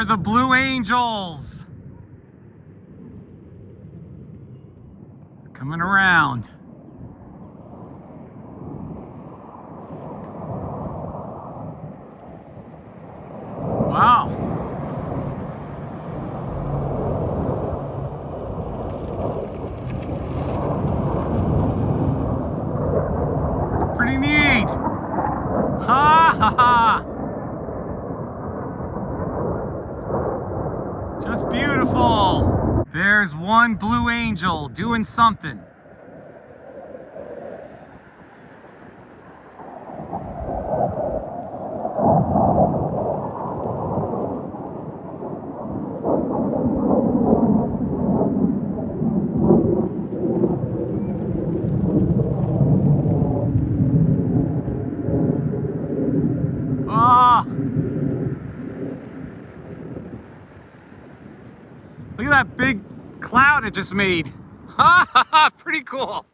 are the Blue Angels. Coming around. Wow. Pretty neat. Ha ha ha. Just beautiful. There's one Blue Angel doing something. Ah! Look at that big cloud it just made. Ha ha ha! Pretty cool.